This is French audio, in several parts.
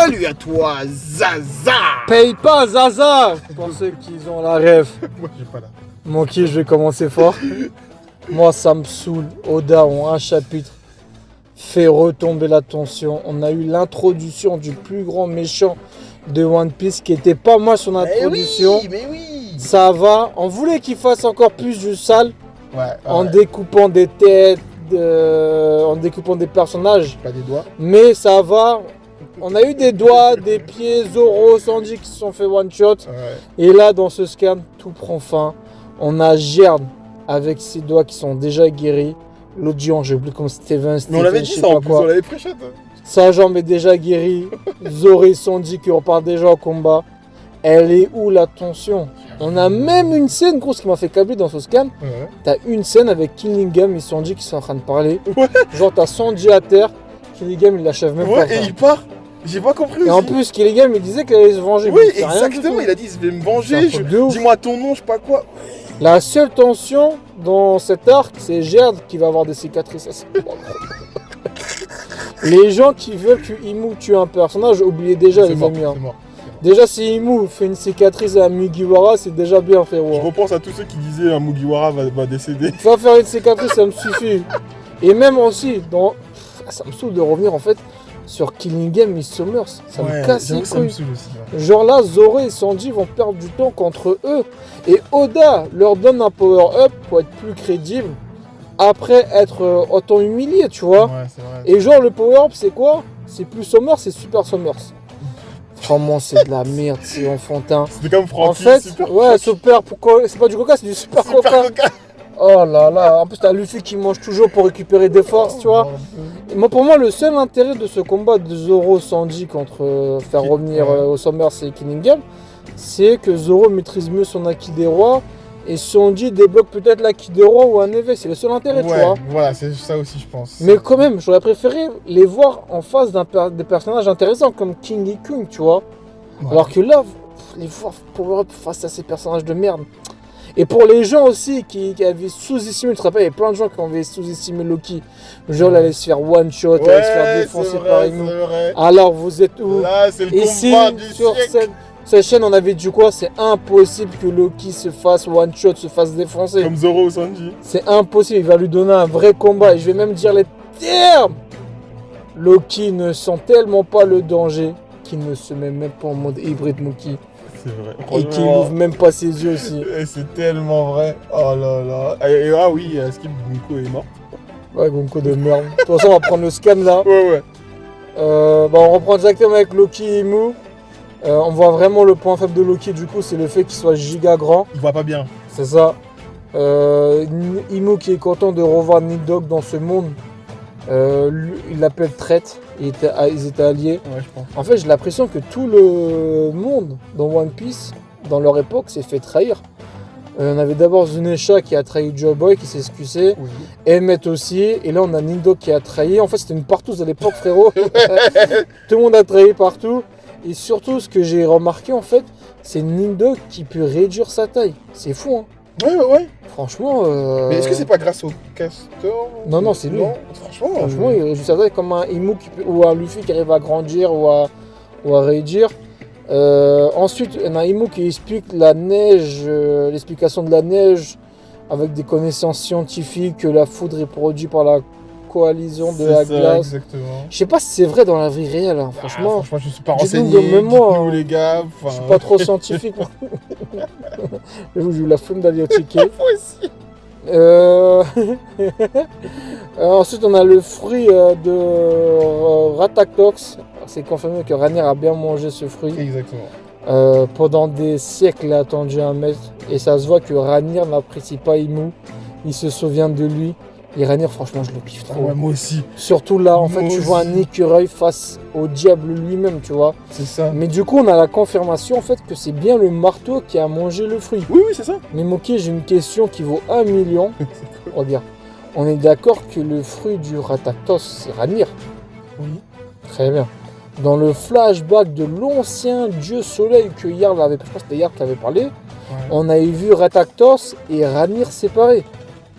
Salut à toi, Zaza. Paye pas Zaza. Pour ceux qui ont la rêve. Moi, j'ai pas là. Monkey, je vais commencer fort. Moi, ça me saoule. Oda, en un chapitre, fait retomber la tension. On a eu l'introduction du plus grand méchant de One Piece qui était pas mal son introduction. Mais oui. Ça va. On voulait qu'il fasse encore plus du sale en Ouais. découpant des têtes, en découpant des personnages. Pas des doigts. Mais ça va. On a eu des doigts, des pieds, Zoro, Sanji qui se sont fait one shot. Ouais. Et là, dans ce scan, tout prend fin. On a Gerd avec ses doigts qui sont déjà guéris. L'autre géant, j'ai oublié comme Steven. Mais on l'avait dit ça en plus, on l'avait pré-shot. Sa jambe est déjà guérie. Zoro et Sanji qui repartent déjà au combat. Elle est où la tension? On a même une scène, gros, ce qui m'a fait câbler dans ce scan. Ouais. T'as une scène avec Killingham et Sanji qui sont en train de parler. Ouais. Genre, t'as Sanji à terre. Killingham, il l'achève même pas. Ouais, et il part. J'ai pas compris. Et en plus, Killingham, il disait qu'il allait se venger. Oui, Mais c'est rien du exactement. tout. Il a dit je vais me C'est un venger. truc de ouf. Dis-moi ton nom, je sais pas quoi. La seule tension dans cet arc, c'est Gerd qui va avoir des cicatrices. Ça, c'est pas drôle. Les gens qui veulent que Imu tue un personnage, oubliez déjà, C'est les mort, amis. hein. c'est mort. Déjà, si Imu fait une cicatrice à Mugiwara, c'est déjà bien, Je frérot. repense à tous ceux qui disaient un Mugiwara va décéder. Va faire une cicatrice, ça me suffit. Et même aussi, ça me saoule de revenir en fait sur Killingham et Summers. Ça me casse les ça me couilles. saoule aussi. Ouais. Genre là, Zoro et Sanji vont perdre du temps contre eux. Et Oda leur donne un power-up pour être plus crédible. Après être autant humilié, tu vois. Ouais, c'est vrai. Et genre, le power-up, c'est quoi? C'est plus Summers, c'est Super Summers. Vraiment, c'est de la merde, c'est enfantin. C'était comme Francky. En fait, super ouais, super, pourquoi? C'est pas du coca, c'est du super coca. coca. Oh là là, en plus t'as Luffy qui mange toujours pour récupérer des forces, tu vois. Et moi, pour moi, le seul intérêt de ce combat de Zoro Sanji contre faire revenir au Summers et Killingham, c'est que Zoro maîtrise mieux son acquis des rois et Sanji débloque peut-être l'acquis des rois ou un éveil. C'est le seul intérêt, tu vois. Voilà, c'est ça aussi, je pense. Mais quand même, j'aurais préféré les voir en face des personnages intéressants comme King et Kung, tu vois. Ouais. Alors que là, les voir power-up face à ces personnages de merde. Et pour les gens aussi qui avaient sous-estimé, tu te rappelles, il y avait plein de gens qui avaient sous-estimé Loki. Genre, il allait se faire one-shot, il allait se faire défoncer par Imu. Alors, vous êtes où? Là, c'est le Ici, combat du sur siècle. cette chaîne, on avait dit quoi? C'est impossible que Loki se fasse one-shot, se fasse défoncer. Comme Zoro ou Sanji. C'est impossible, il va lui donner un vrai combat. Et je vais même dire les termes. Loki ne sent tellement pas le danger qu'il ne se met même pas en mode hybride Monkey. C'est vrai. Et qu'il n'ouvre même pas ses yeux aussi. Et c'est tellement vrai. Oh là là. Et ah oui, Skip Bunko est mort. Ouais, Gonko de merde. De toute façon, on va prendre le scan là. Ouais. On reprend directement avec Loki et Imu. On voit vraiment le point faible de Loki, du coup, c'est le fait qu'il soit giga grand. Il voit pas bien. C'est ça. Imu qui est content de revoir Nick Dog dans ce monde. Il l'appelle traître. Ils étaient alliés. Ouais, je pense. En fait, j'ai l'impression que tout le monde dans One Piece, dans leur époque, s'est fait trahir. On avait d'abord Zunesha qui a trahi Joe Boy, qui s'est excusé. Oui. Emmett aussi. Et là, on a Nick qui a trahi. En fait, c'était une partouze à l'époque, frérot. Tout le monde a trahi partout. Et surtout, ce que j'ai remarqué, en fait, c'est Nick qui peut réduire sa taille. C'est fou, hein. Ouais. Franchement. Mais est-ce que c'est pas grâce au castor? Non, c'est lui. Non, franchement. Il réduit sa taille comme un Imu ou un Luffy qui arrive à grandir ou à réduire. Ensuite, on a Imu qui explique la neige, l'explication de la neige avec des connaissances scientifiques que la foudre est produite par la coalition de la glace. Exactement. Je sais pas si c'est vrai dans la vie réelle, hein, franchement. Franchement, je suis pas dites-nous renseigné. de mémoire, Dites-nous, hein. les gars. Je suis pas trop scientifique. J'avoue, j'ai eu la flemme d'aller checker. Moi aussi. Ensuite, on a le fruit de Ratatox. C'est confirmé que Ranier a bien mangé ce fruit. Exactement. Pendant des siècles, il a attendu un maître. Et ça se voit que Ranier n'apprécie pas Imu. Il se souvient de lui. Et Ranier, franchement, je le kiffe trop. Ouais, moi aussi. Surtout là, en fait, Moi tu vois un aussi. écureuil face au diable lui-même, tu vois. C'est ça. Mais du coup, on a la confirmation, en fait, que c'est bien le marteau qui a mangé le fruit. Oui, c'est ça. Mais Moki, j'ai une question qui vaut 1 million. Regarde, on est d'accord que le fruit du Ratatox, c'est Ranir. Oui. Très bien. Dans le flashback de l'ancien dieu soleil que Yarl avait, je crois que c'était Yarl qui avait parlé, on avait vu Ratatox et Ranir séparés.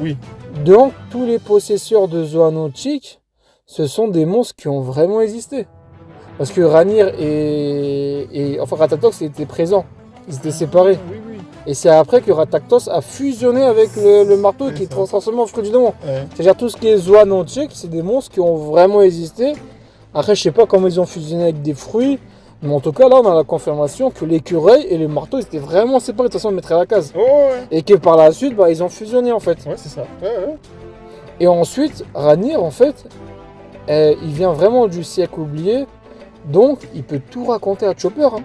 Oui. Donc, tous les possesseurs de Zoanotchik, ce sont des monstres qui ont vraiment existé. Parce que Ranir enfin Ratatox étaient présents. Ils étaient séparés. Oui, oui. Et c'est après que Ratatox a fusionné avec le marteau qui est transformé en fruit du démon. Ouais. C'est-à-dire tout ce qui est Zoan entier, c'est des monstres qui ont vraiment existé. Après, je sais pas comment ils ont fusionné avec des fruits. Mais en tout cas, là, on a la confirmation que l'écureuil et le marteau ils étaient vraiment séparés. De toute façon, on le mettrait à la case. Oh, ouais. Et que par la suite, ils ont fusionné en fait. Ouais, c'est ça. Ouais. Et ensuite, Ranir, en fait, il vient vraiment du siècle oublié. Donc, il peut tout raconter à Chopper. Hein.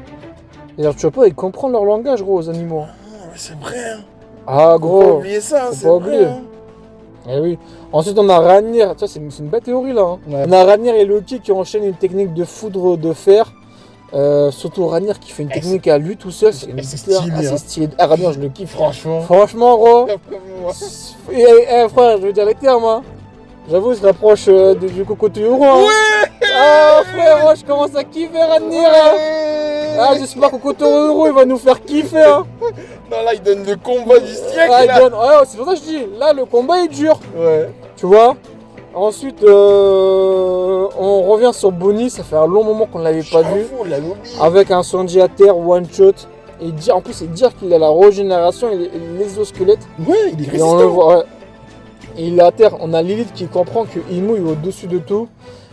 Et alors, Chopper, il comprend leur langage, gros, aux animaux. C'est vrai. Hein. Ah, Faut gros. pas oublier ça. Faut C'est pas vrai. oublier. Hein. Eh oui. Ensuite, on a Ranir. Ça, c'est une belle théorie, là. Hein. Ouais. On a Ranir et Loki qui enchaînent une technique de foudre de fer. Surtout Ranir qui fait une technique à lui tout seul. C'est stylé, assez hein. stylé. Ah, Ranir, je le kiffe. Franchement. Franchement, gros. Frère, je veux dire les termes, hein. J'avoue, il se rapproche du Cocotouro. Hein. Ouais. Ah, frère, je commence à kiffer Ranir. Hein. Ah, j'espère que Cocotouro, il va nous faire kiffer. Hein. Non, là, il donne le combat du siècle. Ah, là. ouais, c'est pour ça que je dis, là, le combat est dur. Ouais. Tu vois. Ensuite, on revient sur Bonnie. Ça fait un long moment qu'on ne l'avait pas vu. On l'a oublié. Avec un Sanji à terre, one shot. Et en plus, dire qu'il a la régénération et l'exosquelette. Ouais, il est Et on le résistant. voit, ouais. Et il est à terre. On a Lilith qui comprend que Imu est au-dessus de tout.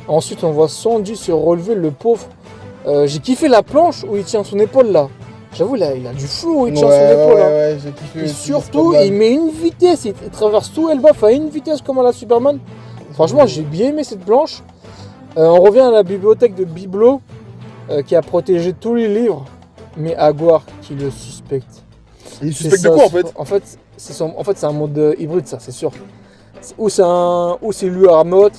Ensuite, on voit Sanji se relever, le pauvre. J'ai kiffé la planche où il tient son épaule là. J'avoue, là, il a du flou où il tient son épaule. Hein. Ouais, j'ai kiffé. Et aussi, surtout, c'est pas il mal. met une vitesse. Il traverse tout Elbaf à une vitesse comme à la Superman. Franchement, j'ai bien aimé cette planche. On revient à la bibliothèque de Biblo qui a protégé tous les livres. Mais Aguar qui le suspecte. Il C'est suspecte de ça, quoi en fait? c'est un mode hybride, ça, c'est sûr. Ou c'est lui Arnott,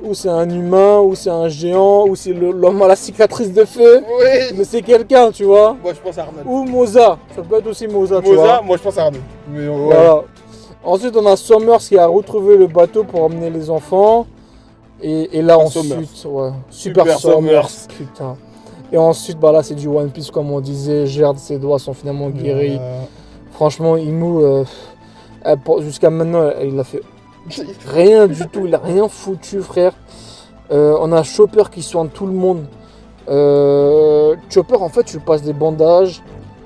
ou c'est un humain, ou c'est un géant, ou c'est l'homme à la cicatrice de feu. Oui. Mais c'est quelqu'un, tu vois. Moi je pense à Arnold. Ou Moza, ça peut être aussi Moza, tu vois. Moza, moi je pense à Arnold. Mais ouais. Voilà. Ensuite, on a Summers qui a retrouvé le bateau pour emmener les enfants. Et là, ensuite, ouais, Super Summers. Putain. Et ensuite, là, c'est du One Piece, comme on disait. Gerd, ses doigts sont finalement guéris. Franchement, Imu, jusqu'à maintenant, il a fait rien du tout. Il a rien foutu, frère. On a Chopper qui soigne tout le monde. Chopper, en fait, tu lui passes des bandages.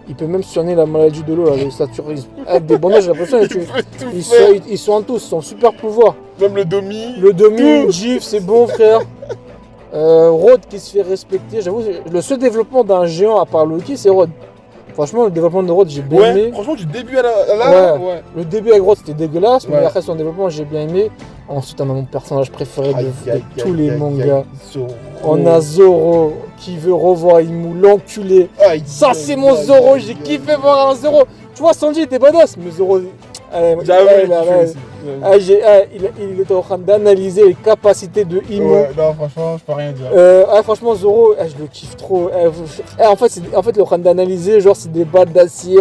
Il peut même soigner la maladie de l'eau, là, le saturisme. Avec des bandages, j'ai l'impression qu'ils soignent tous, son super pouvoir. Même le Domi. Le demi, Gif, c'est bon, frère. Rod qui se fait respecter. J'avoue, le seul développement d'un géant à part Loki, c'est Rod. Franchement, le développement de Rod, j'ai bien Ouais, aimé. franchement, du début à la. Ouais. Le début avec Rod, c'était dégueulasse, mais Ouais. après son développement, j'ai bien aimé. Ensuite, on a mon personnage préféré Aïe, de aïe, tous aïe, les aïe, mangas. aïe, Zoro. On a Zoro qui veut revoir Imu, l'enculé. Aïe, Ça, aïe, c'est mon aïe, Zoro, aïe, j'ai aïe. kiffé voir un Zoro. Tu vois, Sanji était badass, mais Zoro. J'avoue, Ouais, j'ai kiffé aussi. il était en train d'analyser les capacités de Imu. Ouais, non, franchement, je peux rien dire. Franchement, Zoro, je le kiffe trop. En fait, il est en train d'analyser, genre, c'est des balles d'acier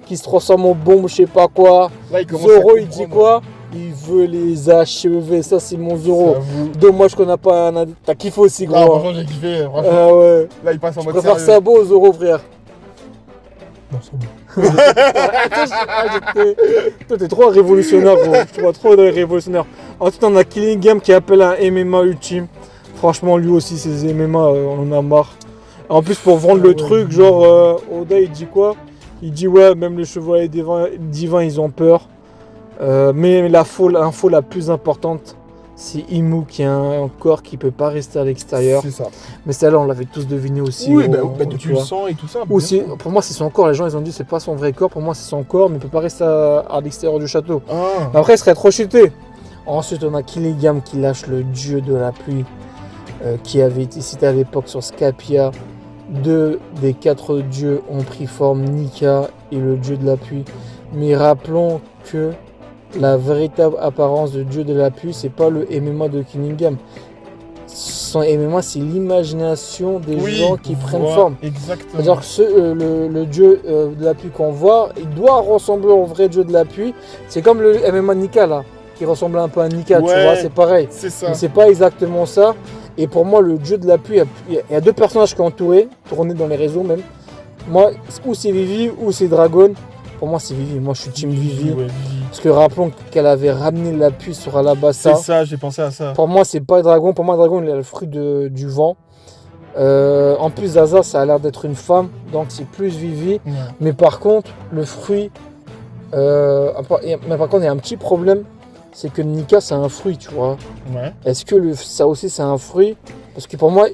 qui se transforment en bombes, je sais pas quoi. Là, il commence Zoro, à il dit comprendre. quoi? Il veut les achever. Ça, c'est mon Zoro. J'avoue. Dommage qu'on n'a pas un. T'as kiffé aussi, Non, gros. franchement, j'ai kiffé. Franchement, Ah ouais. là, il passe en Je mode préfère sérieux. ça beau au Zoro, frère. Non, c'est bon. Toi, t'es trop un révolutionnaire, gros. Je te vois trop un révolutionnaire. Ensuite, on a Killing Game qui appelle un MMA ultime. Franchement, lui aussi, ses MMA, on en a marre. En plus, pour vendre le truc, genre, Oda, il dit quoi? Il dit, ouais, même les chevaliers divins, ils ont peur. Mais l'info la plus importante, c'est Imu qui a un corps qui peut pas rester à l'extérieur. C'est ça. Mais celle-là, on l'avait tous deviné aussi. Oui, gros, bah, tu tu le vois. sens et tout ça. Ou bien sûr. pour moi, c'est son corps. Les gens, ils ont dit, c'est pas son vrai corps. Pour moi, c'est son corps, mais il peut pas rester à l'extérieur du château. Ah. Mais après, il serait trop chuté. Ensuite, on a Killigam qui lâche le dieu de la pluie, qui avait été cité à l'époque sur Scapia. 2 des 4 dieux ont pris forme, Nika et le dieu de la pluie. Mais rappelons que la véritable apparence de dieu de la pluie, c'est pas le MMA de Killigam. Son MMA, c'est l'imagination des gens qui prennent forme. Exactement. C'est-à-dire que le dieu de la pluie qu'on voit, il doit ressembler au vrai dieu de la pluie. C'est comme le MMA Nika là, qui ressemble un peu à Nika, tu Ouais. vois, c'est pareil. C'est ça. Mais c'est pas exactement ça. Et pour moi, le dieu de la pluie, il y a 2 personnages qui ont tourné dans les réseaux même. Moi, ou c'est Vivi ou c'est Dragon. Pour moi, c'est Vivi. Moi, je suis team Vivi. Ouais, Vivi. Parce que rappelons qu'elle avait ramené la pluie sur Alabasta. C'est ça, j'ai pensé à ça. Pour moi, c'est pas Dragon. Pour moi, Dragon, il a le fruit du vent. En plus, Zaza, ça a l'air d'être une femme, donc c'est plus Vivi. Ouais. Mais par contre, le fruit. Mais par contre, il y a un petit problème, c'est que Nika, c'est un fruit, tu vois. Ouais. Est-ce que ça aussi, c'est un fruit? Parce que pour moi,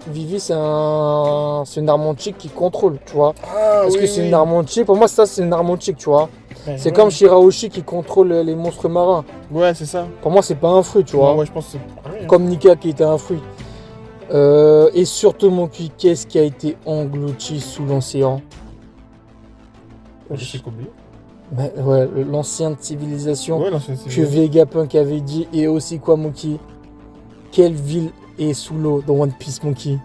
Vivi, c'est une armontique qui contrôle, tu vois. Ah, Est-ce que c'est une armontique? Pour moi, ça, c'est une armontique, tu vois. Ouais, C'est ouais. comme Shirahoshi qui contrôle les monstres marins. Ouais, c'est ça. Pour moi, c'est pas un fruit, tu vois. Ouais, je pense que c'est pareil. Comme Nika qui était un fruit. Et surtout, mon cul, qu'est-ce qui a été englouti sous l'océan? Je sais combien. Ouais, l'ancienne civilisation Ouais, non, c'est que Vegapunk avait dit. Et aussi quoi, Monkey? Quelle ville est sous l'eau dans One Piece, Monkey?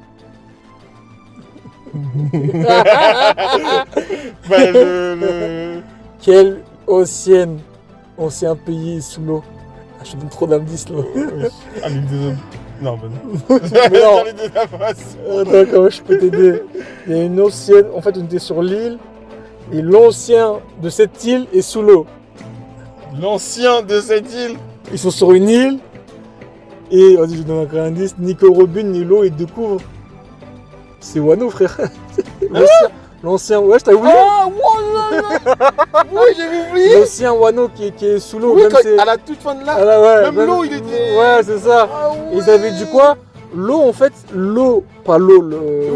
Bah, Quel ancien pays est sous l'eau? Ah, je donne trop d'indices là. Ah, l'île des hommes. Non, bah non. Mais non. L'île de la face. Attends, comment je peux t'aider? Il y a une ancienne. En fait, on était sur l'île. Et l'ancien de cette île est sous l'eau. L'ancien de cette île. Ils sont sur une île. Et, vas-y, je donne encore un indice. Nico Robin, Nilo, ils découvrent. C'est Wano, frère. L'ancien. Ouais, je t'avais oublié. Ah, oui, j'avais oublié. L'ancien Wano qui est sous l'eau. Oui, même à la toute fin de Ah l'arc. là, ouais, Même l'eau, il était. Ouais, c'est ça. Ah, Et ils avaient dit quoi? L'eau, en fait, pas l'eau,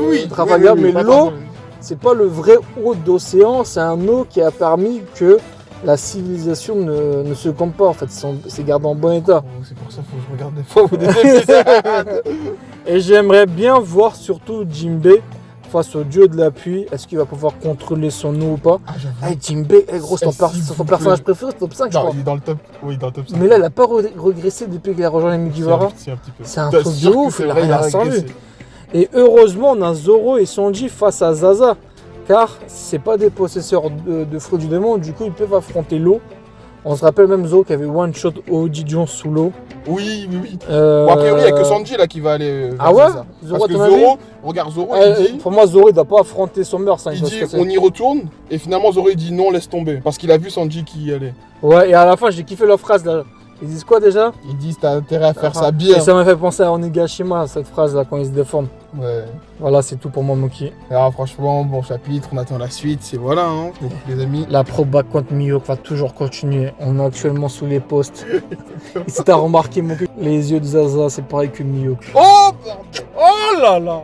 Oui, Trafalgar, oui, mais pas l'eau, Trafalgar. c'est pas le vrai eau d'océan, c'est un eau qui a permis que la civilisation ne se campe pas, en fait, c'est gardé en bon état. Oh, c'est pour ça qu'il faut que je regarde des fois ou des épisodes. Et j'aimerais bien voir surtout Jinbei face au dieu de la pluie. Est-ce qu'il va pouvoir contrôler son eau ou pas? Ah, j'avoue. Hey, Jinbei, gros, c'est S'il son vous personnage plaît. préféré, c'est top 5, je Non, crois. il est dans le top. Oui, dans le top 5. Mais là, il a pas regressé depuis qu'il a rejoint les Mugiwara. C'est un petit peu. C'est un T'as truc de sûr que ouf, c'est il a vrai, rien régressé. changé. Et heureusement, on a Zoro et Sanji face à Zaza. Car c'est pas des possesseurs de fruits du démon, du coup ils peuvent affronter l'eau. On se rappelle même Zoro qui avait one shot Ojijon sous l'eau. Oui, oui, oui. Bon, a priori, il n'y a que Sanji là qui va aller. vers Ah ouais Zaza. Zoro, Parce que ton avis Zoro, regarde Zoro, il dit. Pour moi, Zoro il doit pas affronter son meurtre. Il dit on y retourne et finalement Zoro il dit non laisse tomber parce qu'il a vu Sanji qui y allait. Ouais, et à la fin j'ai kiffé leur phrase là. Ils disent quoi déjà? Ils disent t'as intérêt à faire ça Et bien. ça m'a fait penser à Onigashima cette phrase là quand ils se défendent. Ouais. Voilà, c'est tout pour moi, Moki. Alors franchement bon chapitre, on attend la suite, c'est voilà hein, donc, les amis. La proba contre Miyok va toujours continuer. On est actuellement sous les postes. Et si t'as remarqué, Moki, les yeux de Zaza c'est pareil que Miyok. Oh Oh là là.